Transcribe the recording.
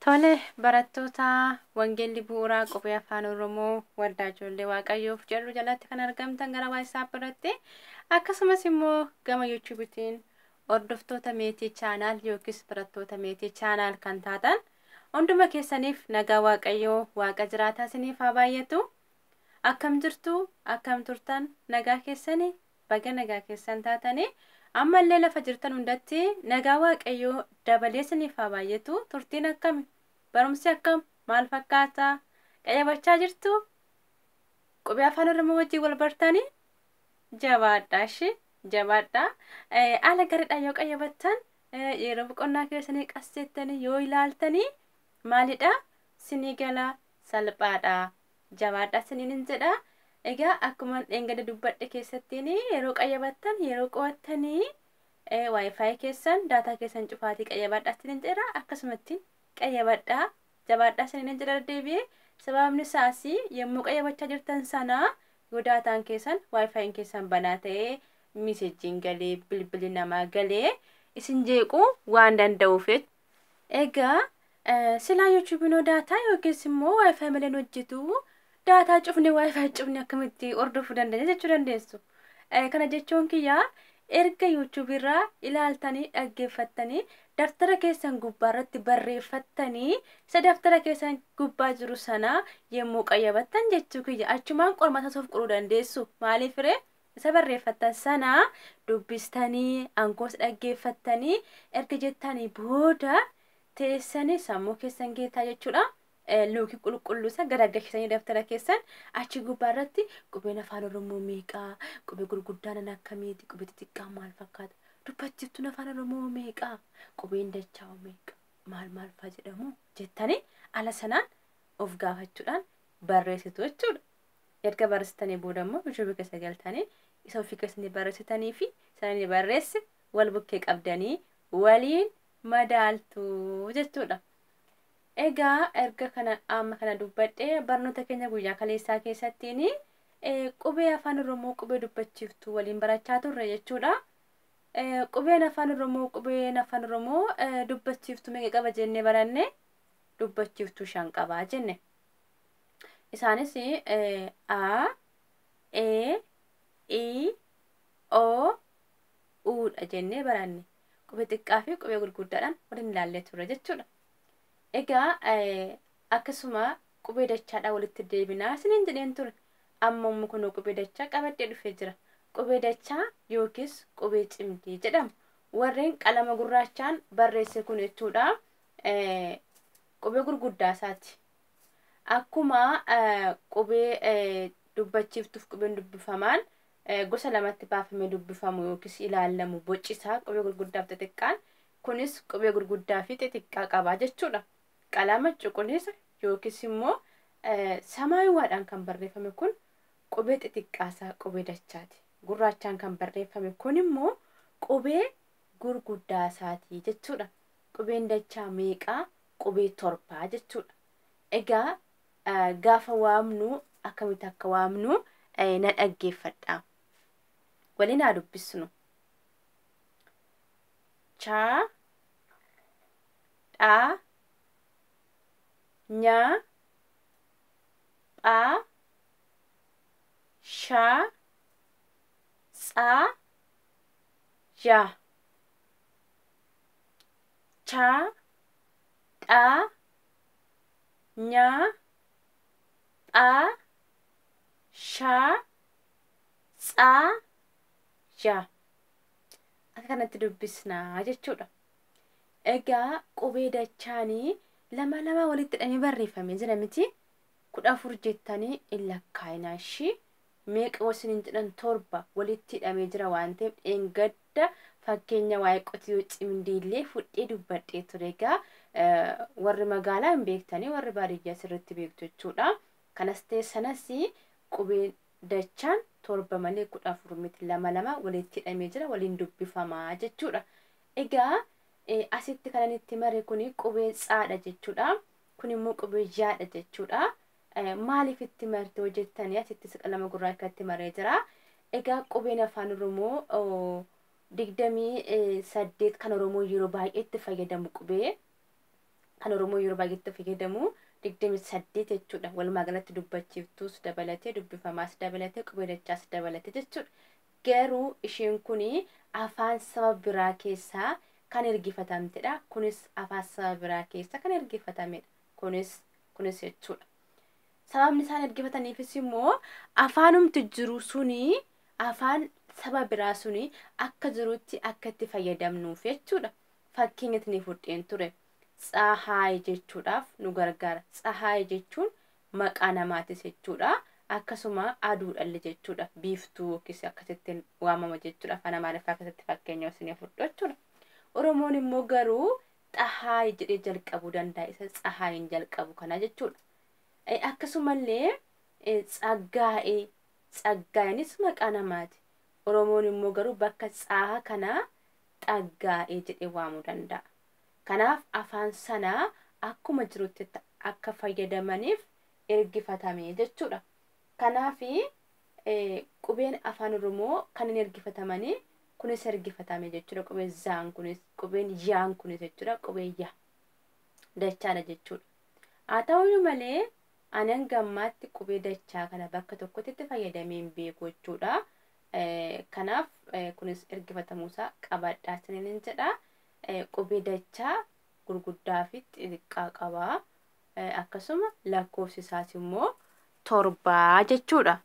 Tole barattoota wangeelli bu'uuraa qubee afaan Oromoo waldaa ijoollee waaqayyoof jedhu jalatti kan argamtan gara WhatsApp irratti akkasumas immoo gama YouTubetiin hordoftoota meetii chaanaal yookiis barattoota meetii chaanaal kan taatan hunduma keessaniif nagaa waaqayyoo waaqa jiraataa isiniif haa baay'atu. Akkam jirtu akkam turtan nagaa keessanii baga nagaa keessan taatanii ammallee lafa jirtan hundatti nagaa waaqayyoo dabalee isiniif haa baay'atu. Turtiin akkami barumsi akkam maal fakkaata qayyabachaa jirtu qubee afaan Oromoo wajjin wal bartanii jabaadhaa ala garidhaa yoo qayyabattan yeroo boqonnaa keessanii qasseettanii yoo ilaaltanii maalidha sinii gala salphaadha jabaadhaa siniin jedha. Egaa akkuma dhengada dubbadhe keessattiin yeroo qayyabattan yeroo qo'attanii wifi keessan daataa keessan cufaatii qayyabadhaa siniin jedha. Akkasumatti qayyabadhaa jabaadhaa siniin jedha deebi'ee sababni isaas yommuu qayyabachaa jirtan sana yoo daataan keessan wifiin keessan banaa ta'ee miseejiin galee bilbilli namaa galee isin jeequu waan danda'uuf egaa silaa YouTube'n daataa yookiis immoo wifi malee hojjetu daataa cufne wifi cufne akkamitti hordofuu dandeenya jechuu dandeessu. Kana jechuun kiyyaa erga YouTube irraa ilaaltanii dhaggeeffattanii daftara keessan gubbaarratti barreeffattanii isa daftara keessan gubbaa jiru sana yommuu qayyabattan jechuu kiyya achumaan qormaata of qoruu dandeessu. Maaliif isa barreeffattan sana dubbistanii ankoos dhaggeeffattanii erga jettanii booda teessanii sammuu keessan geettaa jechuudha. Luukii qulqulluusa garagalchisanii daftara keessan achi gubbaarratti qubeen afaan Oromoo meeqaa qubee gurguddaan akkamiiti qubee xixiqqaa maal fakkaata dubbachiiftuun afaan Oromoo meeqaa qubeen dachaa meeqa maal faa jedhamu jettanii ala sanaan of gaafachuudhaan barreessitu jechuudha. Erga barreessitanii booda immoo YouTube keessa galtanii isa ofii keessanii barreessitanii fi sananii barreesse wal bukkee qabdanii waliin madaaltu jechuudha. Egaa erga kana amma kana dubbadhee barnoota keenya guyyaa kaleessaa keessattiin qubee afaan Oromoo qubee dubbachiiftuu waliin barachaa turre jechuudha. Qubeen afaan Oromoo dubbachiiftuu meeqa qaba jennee baranne dubbachiiftuu 5 qabaa jenne. Isaanis A, E, I, O, U dha jennee baranne. Qubee xiqqaa fi qubee gurguddaadhaan waliin ilaallee turre jechuudha. Egaa akkasuma qubee dachaadhaa walitti deebinaa isiniin jedheen ture. Amma immoo kun qubee dachaa qabadhee dhufee jira. Qubee dachaa yookiis qubee cimdii jedhama. Warreen qalama gurraachaan barreesse kun jechuudha. Qubee gurguddaa isaati. Akkuma qubee dubbachiiftuuf qubeen dubbifamaan gosa lamatti baafamee dubbifamu yookiis ilaallamu bocisaa qubee gurguddaa fi xixiqqaan kunis qubee gurguddaa fi xixiqqaa qabaa jechuudha. Qalama cuquliisa yookiis immoo samaayiwaadhaan kan barreeffame kun qubee xixiqqaasaa qubee dachaati. Gurraachaan kan barreeffame kun immoo qubee gurguddaasaati jechuudha. Qubeen dachaa meeqaa qubee 7 jechuudha. Egaa gaafa waamnu akkamitti akka waamnu na dhaggeeffadhaa. Waliin haa dubbisnu. Cha, dha, nya, pha, sha, tsa, ja. Cha, dha, nya, pha, sha, tsa, ja. Akka kanatti dubbisnaa jechuudha. Egaa qubee dachaanii lama walitti hidhamee barreeffamee jira miti. 14 jettanii hin lakkaa'inaa ishii meeqa wasiniin jedhan 7 walitti hidhamee jira waan ta'eef dheengadda fakkeenya waa'ee qotiyoo cimdiillee fudhee dubbadhee ture. Egaa warri magaalaa hin beektanii warri baadiyyaa sirriitti beektu jechuudha. Kanas ta'e sanas qubee dachaan 7 malee 14 miti 2 walitti hidhamee jira waliin dubbifamaa jechuudha. Egaa asitti kanan itti mare kuni qubee tsaadha jechuudha. Kun immoo qubee jaadha jechuudha. Maaliif itti marte hojjettanii asitti qalama gurraachatti maree jira. Egaa qubeen afaan Oromoo 28 kan Oromoo yeroo baay'eetti fayyadamu qubee kan Oromoo yeroo baay'eetti fayyadamu 28 jechuudha. Walumaa galatti dubbachiiftuus dabalatee dubbifamaas dabalatee qubee dachaas dabalatee jechuudha. Garuu isheen kuni afaan saba biraa keessaa kan ergifatamtedha. Kunis afaan saba biraa keessaa kan ergifatamedha. Kunis jechuudha. Sababni isaan ergifataniifis immoo afaanumti jiru suni afaan saba biraa suni akka jirutti akka itti fayyadamnuuf jechuudha. Fakkeenyatti ni fudheen ture. Tsahaay jechuudhaaf nu gargaara. Tsahaay jechuun maqaa namaatis jechuudha. Akkasuma aduudhalle jechuudha. Biiftuu yookiis akkasitti waamama jechuudha. Afaan Amaariffaa akkasitti fakkeenya isin fudhu jechuudha. Oromoon immoo garuu tsahaay jedhee jalqabuu danda'a. Isa tsahaayin jalqabu kana jechuudha. Akkasumallee tsaggaa'eenis maqaa namaati. Oromoon immoo garuu bakka tsaha kana xaggaa'ee jedhee waamuu danda'a. Kanaaf afaan sanaa akkuma jirutti akka fayyadamaniif ergifatame jechuudha. Kanaaf qubeen afaan Oromoo kan hin ergifatamanii kunis ergifatame jechuudha. Qubeen zaan kunis qubeen yaan kunis jechuudha. Qubeen yaa dachaadha jechuudha. Haa ta'u malee ani hanga ammaatti qubee dachaa kana bakka tokkotti itti fayyadamee hin beeku jechuudha. Kanaaf kunis ergifatamuusaa qabadhaa isiniin jedha. Qubee dachaa gurguddaa fi xixiqqaa qaba. Akkasuma lakkoofsi isaas immoo 7 jechuudha.